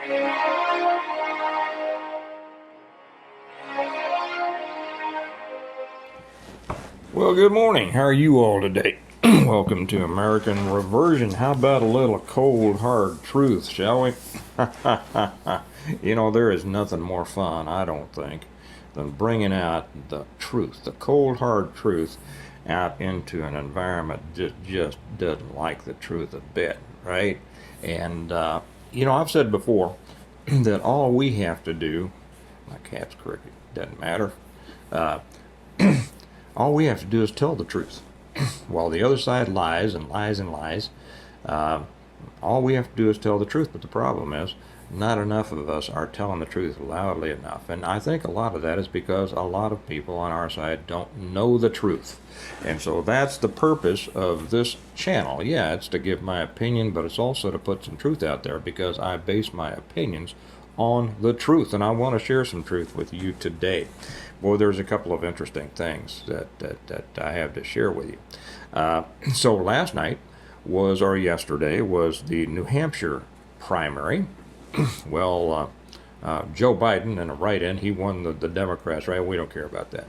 Well, good morning. How are you all today? Welcome to American Reversion. How about a little cold, hard truth, shall we? There is nothing more fun, I don't think, than bringing out the truth, the cold, hard truth, out into an environment that just doesn't like the truth a bit, right? And, I've said before that all we have to do, my cat's cricket, doesn't matter, uh, all we have to do is tell the truth. While the other side lies and lies and lies, all we have to do is tell the truth. But the problem is, not enough of us are telling the truth loudly enough. And I think a lot of that is because a lot of people on our side don't know the truth. And so that's the purpose of this channel. Yeah, it's to give my opinion, but it's also to put some truth out there because I base my opinions on the truth. And I want to share some truth with you today. Well, there's a couple of interesting things that I have to share with you. So last night yesterday was the New Hampshire primary. Well, Joe Biden in a write-in, he won the Democrats, right? We don't care about that.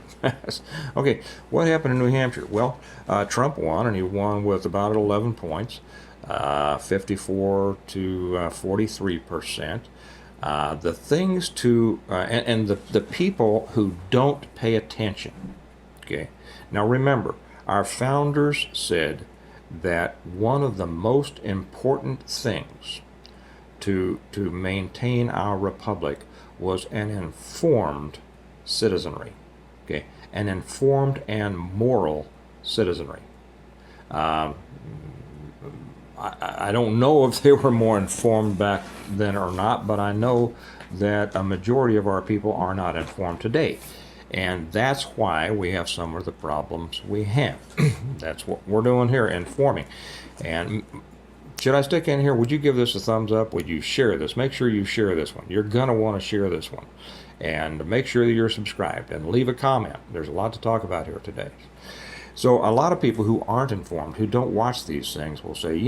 Okay, what happened in New Hampshire? Well, Trump won, and he won with about 11 points, 54 to 43%. The things to, and the people who don't pay attention, okay? Now remember, our founders said that one of the most important things to maintain our republic was an informed citizenry, okay? An informed and moral citizenry. I don't know if they were more informed back then or not, but I know that a majority of our people are not informed today. And that's why we have some of the problems we have. That's what we're doing here, informing. And should I stick in here? Would you give this a thumbs up? Would you share this? Make sure you share this one. You're going to want to share this one. And make sure that you're subscribed and leave a comment. There's a lot to talk about here today. So a lot of people who aren't informed, who don't watch these things, will say,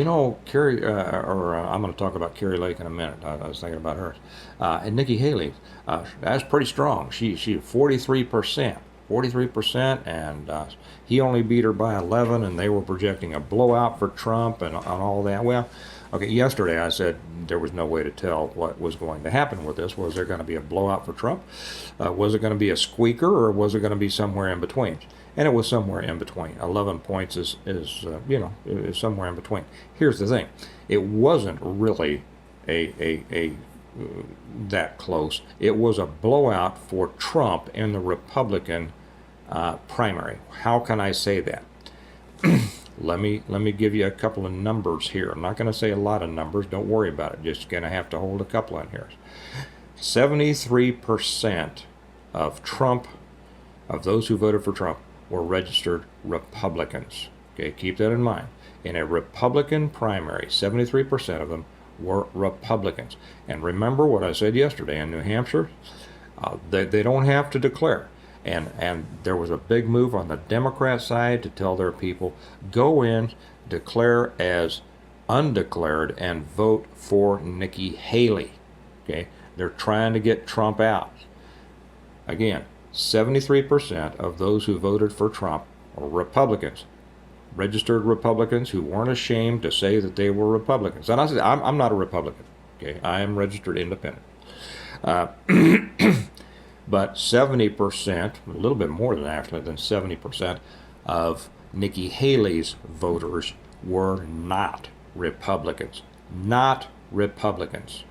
Carrie, I'm going to talk about Carrie Lake in a minute. I was thinking about hers. And Nikki Haley, that's pretty strong. She 43%, and he only beat her by 11, and they were projecting a blowout for Trump and all that. Well, okay, yesterday I said there was no way to tell what was going to happen with this. Was there going to be a blowout for Trump? Was it going to be a squeaker, or was it going to be somewhere in between? And it was somewhere in between. 11 points is somewhere in between. Here's the thing: it wasn't really that close. It was a blowout for Trump in the Republican primary. How can I say that? Let me give you a couple of numbers here. I'm not going to say a lot of numbers. Don't worry about it. Just going to have to hold a couple in here. 73% of those who voted for Trump were registered Republicans. Okay, keep that in mind. In a Republican primary, 73% of them were Republicans. And remember what I said yesterday in New Hampshire? They don't have to declare. And there was a big move on the Democrat side to tell their people, go in, declare as undeclared, and vote for Nikki Haley. Okay, they're trying to get Trump out. Again, 73% of those who voted for Trump are Republicans, registered Republicans who weren't ashamed to say that they were Republicans. And I said, I'm not a Republican. Okay, I am registered independent. But 70%, a little bit more than 70% of Nikki Haley's voters were not Republicans. Not Republicans.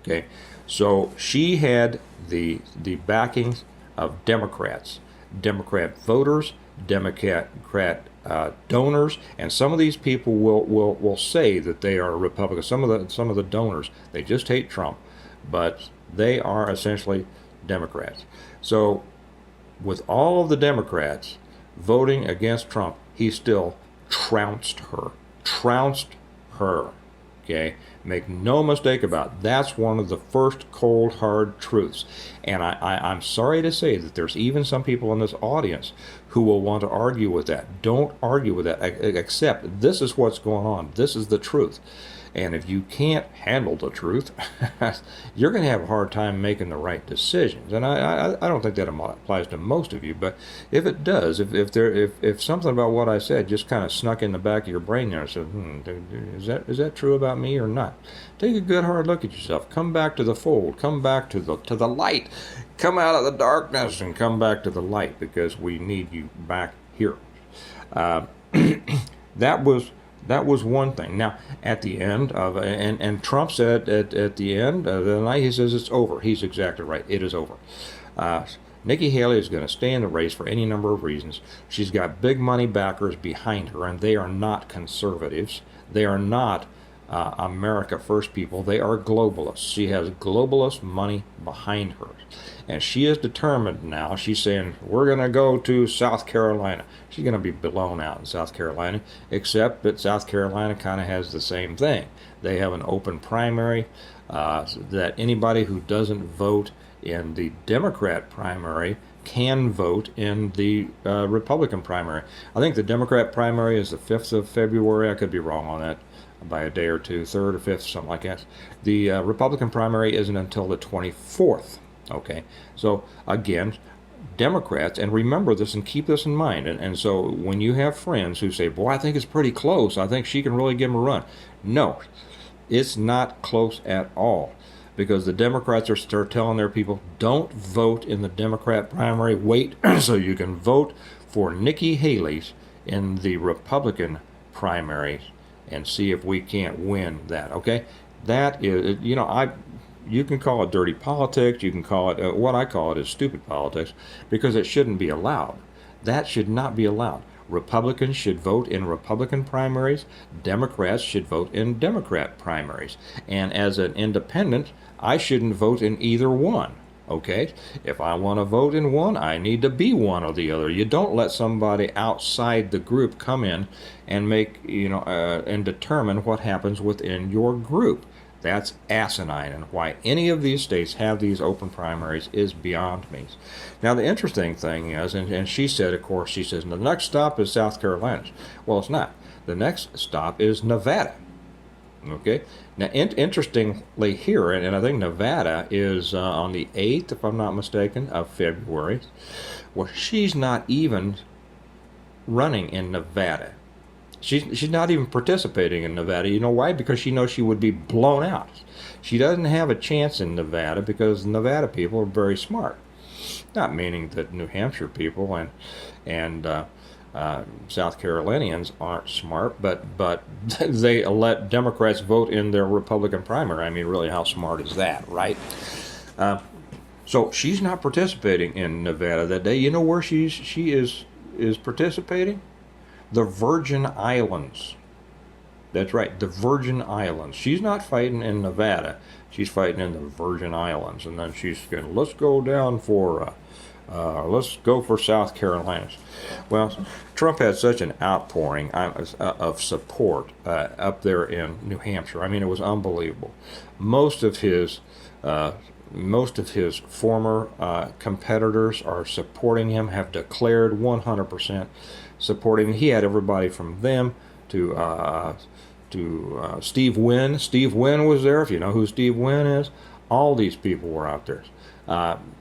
Okay, so she had the backings of Democrats, Democrat voters, Democrat donors, and some of these people will say that they are Republicans. Some of the donors, they just hate Trump, but they are essentially Democrats. So with all of the Democrats voting against Trump, he still trounced her. Okay, make no mistake about it. That's one of the first cold, hard truths. And I'm sorry to say that there's even some people in this audience who will want to argue with that. Don't argue with that. Accept this is what's going on. This is the truth. And if you can't handle the truth, you're going to have a hard time making the right decisions. And I don't think that applies to most of you, but if it does, if something about what I said just kind of snuck in the back of your brain there and said, is that true about me or not? Take a good hard look at yourself. Come back to the fold. Come back to the light. Come out of the darkness and come back to the light, because we need you back here. That was one thing. Now, at the end of, and Trump said at the end of the night, he says it's over. He's exactly right. It is over. Nikki Haley is going to stay in the race for any number of reasons. She's got big money backers behind her, and they are not conservatives. They are not America First people. They are globalists. She has globalist money behind her. And she is determined now. She's saying, we're going to go to South Carolina. She's going to be blown out in South Carolina, except that South Carolina kind of has the same thing. They have an open primary that anybody who doesn't vote in the Democrat primary can vote in the Republican primary. I think the Democrat primary is the 5th of February. I could be wrong on that by a day or two, 3rd or 5th, something like that. The Republican primary isn't until the 24th. Okay, so again, Democrats, and remember this and keep this in mind, and so when you have friends who say, boy, I think it's pretty close, I think she can really give him a run. No, it's not close at all, because the Democrats are telling their people, don't vote in the Democrat primary, wait so you can vote for Nikki Haley's in the Republican primaries and see if we can't win that, okay? That is, you can call it dirty politics. You can call it, what I call it is stupid politics, because it shouldn't be allowed. That should not be allowed. Republicans should vote in Republican primaries. Democrats should vote in Democrat primaries. And as an independent, I shouldn't vote in either one. Okay? If I want to vote in one, I need to be one or the other. You don't let somebody outside the group come in and make, and determine what happens within your group. That's asinine, and why any of these states have these open primaries is beyond me. Now, the interesting thing is, and she said, of course, she says, the next stop is South Carolina. Well, it's not. The next stop is Nevada. Okay? Now, interestingly here, and I think Nevada is on the 8th, if I'm not mistaken, of February. Well, she's not even running in Nevada. She's not even participating in Nevada. You know why? Because she knows she would be blown out. She doesn't have a chance in Nevada because Nevada people are very smart. Not meaning that New Hampshire people and South Carolinians aren't smart, but they let Democrats vote in their Republican primary. I mean, really, how smart is that, right? So she's not participating in Nevada that day. You know where she is participating? The Virgin Islands. That's right, the Virgin Islands. She's not fighting in Nevada. She's fighting in the Virgin Islands. And then she's going, let's go for South Carolina. Well, Trump had such an outpouring of support up there in New Hampshire. I mean, it was unbelievable. Most of his former competitors are supporting him, have declared 100% supporting. He had everybody from them to Steve Wynn. Steve Wynn was there, if you know who Steve Wynn is. All these people were out there.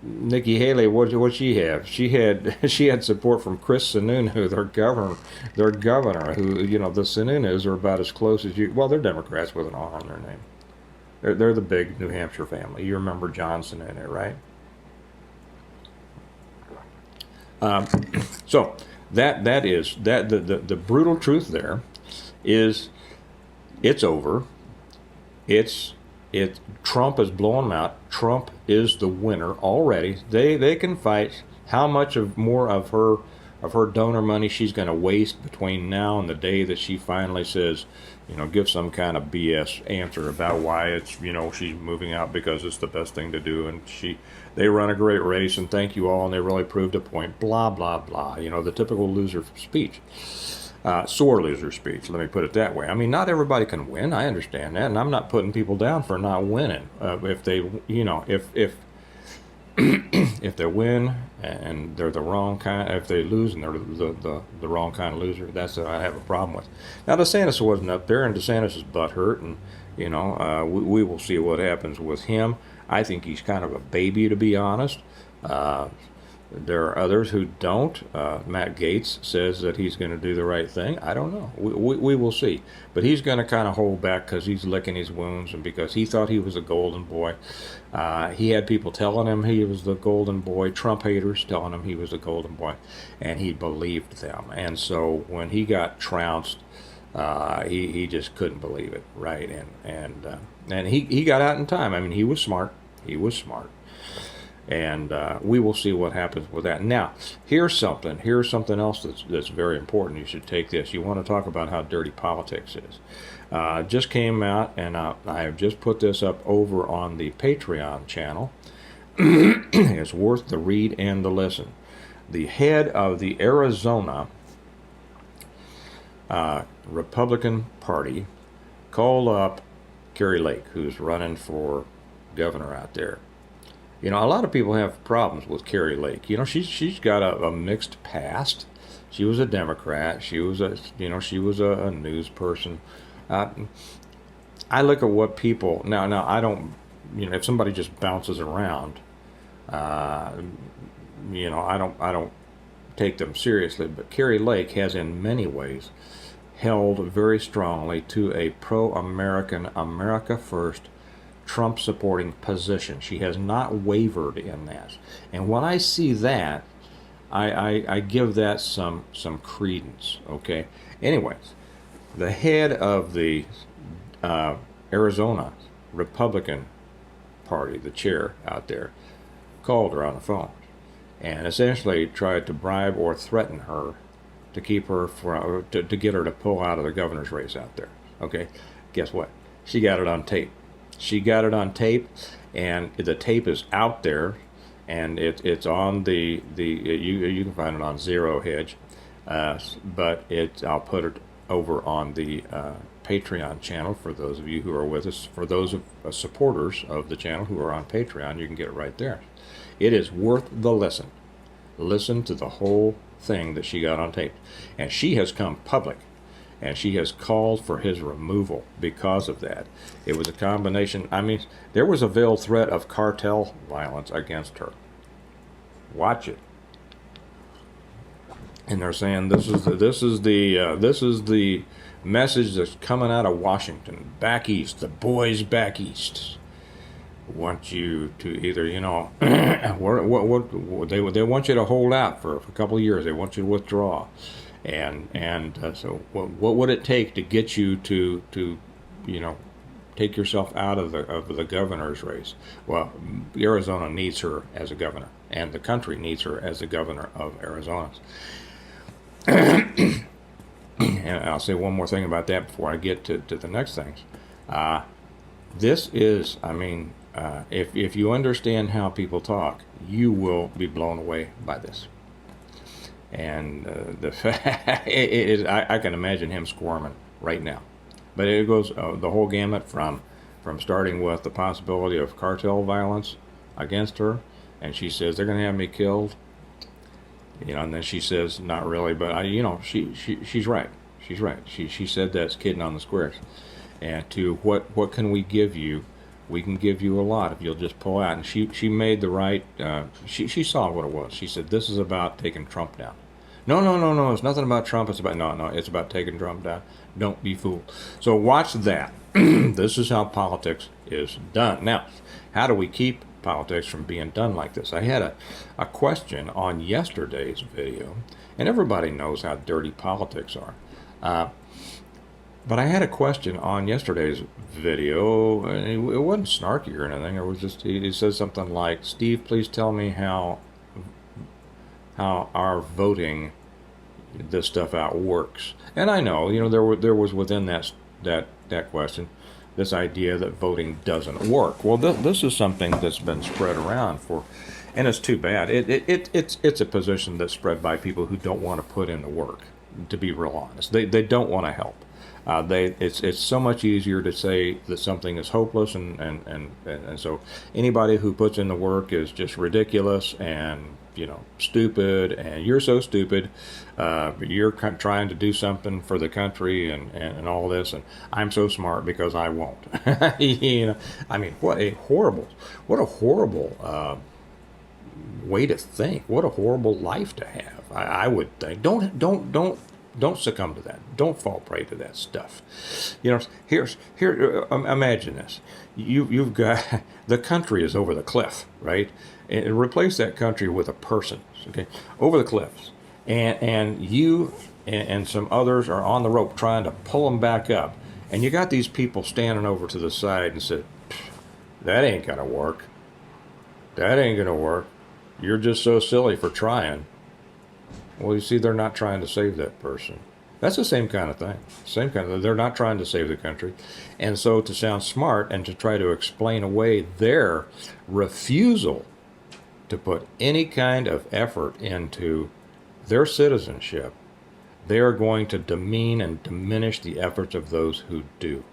Nikki Haley, what she have? She had support from Chris Sununu, their governor, who, the Sununus are about as close as you. Well, they're Democrats with an R on their name. They're the big New Hampshire family. You remember John Sununu, right? So that is the brutal truth. There is, it's over. Trump is blowing them out. Trump is the winner already. They can fight how much more of her donor money she's going to waste between now and the day that she finally says, give some kind of BS answer about why it's, she's moving out because it's the best thing to do, and they run a great race, and thank you all, and they really proved a point, blah, blah, blah. The typical loser speech. Sore loser speech, let me put it that way. I mean, not everybody can win. I understand that, and I'm not putting people down for not winning. If they, if they win and they're the wrong kind, if they lose and they're the wrong kind of loser, that's what I have a problem with. Now, DeSantis wasn't up there, and DeSantis' butt hurt, we will see what happens with him. I think he's kind of a baby, to be honest. Uh, there are others who don't. Matt Gaetz says that he's going to do the right thing. I don't know. We will see. But he's going to kind of hold back because he's licking his wounds and because he thought he was a golden boy. He had people telling him he was the golden boy, Trump haters telling him he was the golden boy, and he believed them. And so when he got trounced, he just couldn't believe it, right? And he got out in time. I mean, he was smart. He was smart. And we will see what happens with that. Now, here's something else that's very important. You should take this. You want to talk about how dirty politics is. Just came out, and I have just put this up over on the Patreon channel. It's worth the read and the listen. The head of the Arizona Republican Party called up Kari Lake, who's running for governor out there. A lot of people have problems with Kari Lake. She's got a mixed past. She was a Democrat. She was a news person. I look at what people now. I don't. If somebody just bounces around, I don't take them seriously. But Kari Lake has, in many ways, held very strongly to a pro-American, America First, Trump-supporting position. She has not wavered in that. And when I see that, I give that some credence, okay? Anyways, the head of the Arizona Republican Party, the chair out there, called her on the phone and essentially tried to bribe or threaten her to keep her to get her to pull out of the governor's race out there, okay? Guess what? She got it on tape. She got it on tape, and the tape is out there, and it's on you can find it on Zero Hedge, but I'll put it over on the Patreon channel for those of you who are with us. For those supporters of the channel who are on Patreon, you can get it right there. It is worth the listen. Listen to the whole thing that she got on tape, and she has come public. And she has called for his removal because of that. It was a combination. I mean, there was a veiled threat of cartel violence against her. Watch it. And they're saying this is the message that's coming out of Washington, back east. The boys back east want you to either they want you to hold out for a couple of years. They want you to withdraw. So what would it take to get you to take yourself out of the governor's race? Well, Arizona needs her as a governor, and the country needs her as the governor of Arizona. And I'll say one more thing about that before I get to the next things. This is, if you understand how people talk, you will be blown away by this. And I can imagine him squirming right now. But it goes the whole gamut from starting with the possibility of cartel violence against her, and she says they're going to have me killed. And then she says not really, but she's right. She's right. She said that's kidding on the squares. And to what can we give you? We can give you a lot if you'll just pull out. And she made the right. She saw what it was. She said this is about taking Trump down. No. It's nothing about Trump. It's about taking Trump down. Don't be fooled. So watch that. This is how politics is done. Now, how do we keep politics from being done like this? I had a question on yesterday's video, and everybody knows how dirty politics are. But I had a question on yesterday's video, and it wasn't snarky or anything. It was just, he says something like, Steve, please tell me how our voting this stuff out works. And I know, there was within that question this idea that voting doesn't work. Well, this is something that's been spread around and it's too bad. It's a position that's spread by people who don't want to put in the work, to be real honest. They don't want to help. It's so much easier to say that something is hopeless, and so anybody who puts in the work is just ridiculous and stupid, and you're so stupid. You're trying to do something for the country and all this, and I'm so smart because I won't. I mean, what a horrible way to think. What a horrible life to have. I would think. Don't succumb to that. Don't fall prey to that stuff. Imagine this. You've got the country is over the cliff, right? And replace that country with a person, okay, over the cliffs, and you and some others are on the rope trying to pull them back up, and you got these people standing over to the side and said, "That ain't gonna work. That ain't gonna work. You're just so silly for trying." Well, you see, they're not trying to save that person. That's the same kind of thing. Same kind of. They're not trying to save the country, and so to sound smart and to try to explain away their refusal to put any kind of effort into their citizenship, they are going to demean and diminish the efforts of those who do.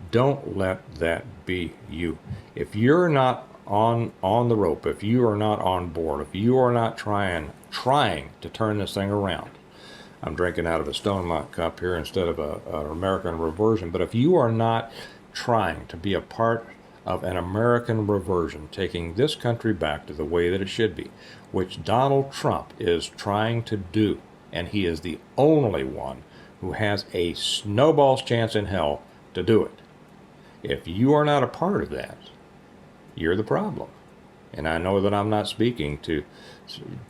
Don't let that be you. If you're not on the rope, if you are not on board, if you are not trying to turn this thing around. I'm drinking out of a stone malt cup here instead of an American reversion, but if you are not trying to be a part of an American reversion, taking this country back to the way that it should be, which Donald Trump is trying to do, and he is the only one who has a snowball's chance in hell to do it. If you are not a part of that, you're the problem. And I know that I'm not speaking to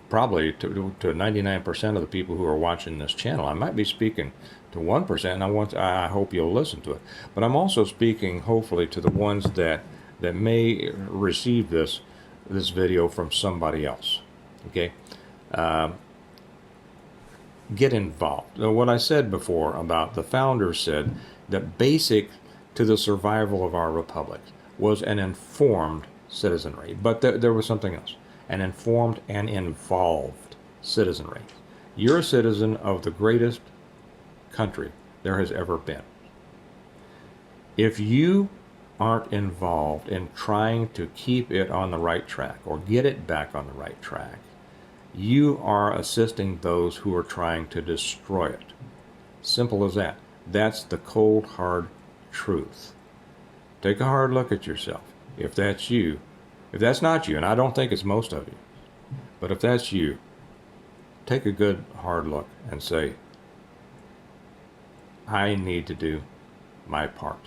probably to 99% of the people who are watching this channel. I might be speaking to 1%, and I hope you'll listen to it. But I'm also speaking, hopefully, to the ones that may receive this video from somebody else. Okay? Get involved. What I said before about the founders said that basic to the survival of our republic was an informed citizenry. But there was something else. An informed and involved citizenry. You're a citizen of the greatest country there has ever been. If you aren't involved in trying to keep it on the right track or get it back on the right track, you are assisting those who are trying to destroy it. Simple as that. That's the cold, hard truth. Take a hard look at yourself. If that's you, if that's not you, and I don't think it's most of you, but if that's you, take a good hard look and say, I need to do my part.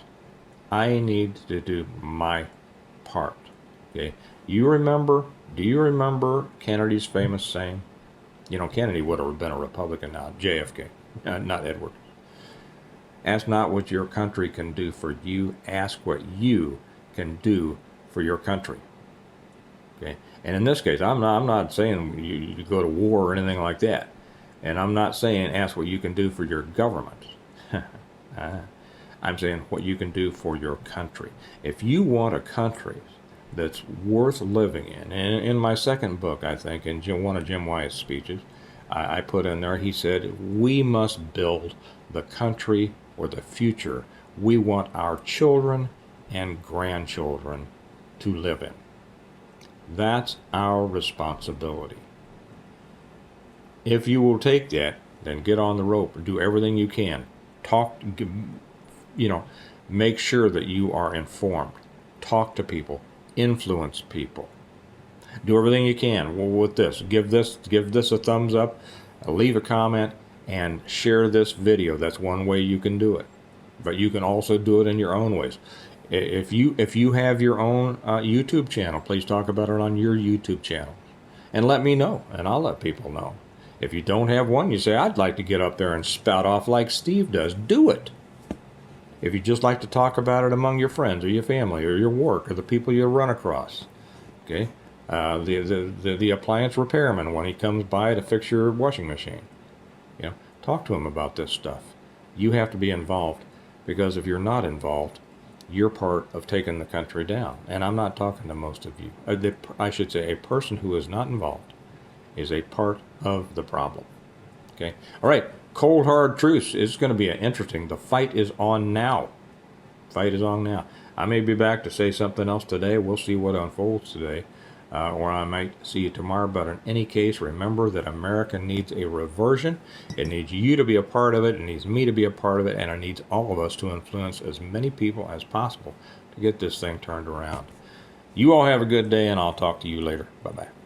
I need to do my part. Okay? Do you remember Kennedy's famous saying? Kennedy would have been a Republican now, JFK, not Edward. Ask not what your country can do for you, ask what you can do for your country. Okay? And in this case, I'm not saying you go to war or anything like that. And I'm not saying ask what you can do for your government. I'm saying what you can do for your country. If you want a country that's worth living in, and in my second book, I think, in one of Jim Wyatt's speeches, I put in there, he said, we must build the country or the future we want our children and grandchildren to live in. That's our responsibility. If you will take that, then get on the rope and do everything you can. Make sure that you are informed. Talk to people. Influence people. Do everything you can. Well, with this, give this a thumbs up, leave a comment, and share this video. That's one way you can do it. But you can also do it in your own ways. If you have your own YouTube channel, please talk about it on your YouTube channel. And let me know, and I'll let people know. If you don't have one, you say, I'd like to get up there and spout off like Steve does. Do it. If you just like to talk about it among your friends or your family or your work or the people you run across. Okay? The appliance repairman when he comes by to fix your washing machine. Talk to him about this stuff. You have to be involved, because if you're not involved, you're part of taking the country down. And I'm not talking to most of you. I should say a person who is not involved is a part of the problem. Okay? All right. cold hard truths. It's going to be interesting. The fight is on now. Fight is on now. I may be back to say something else today. We'll see what unfolds today. Or I might see you tomorrow. But in any case, remember that America needs a reversion. It needs you to be a part of it. It needs me to be a part of it. And it needs all of us to influence as many people as possible to get this thing turned around. You all have a good day, and I'll talk to you later. Bye-bye.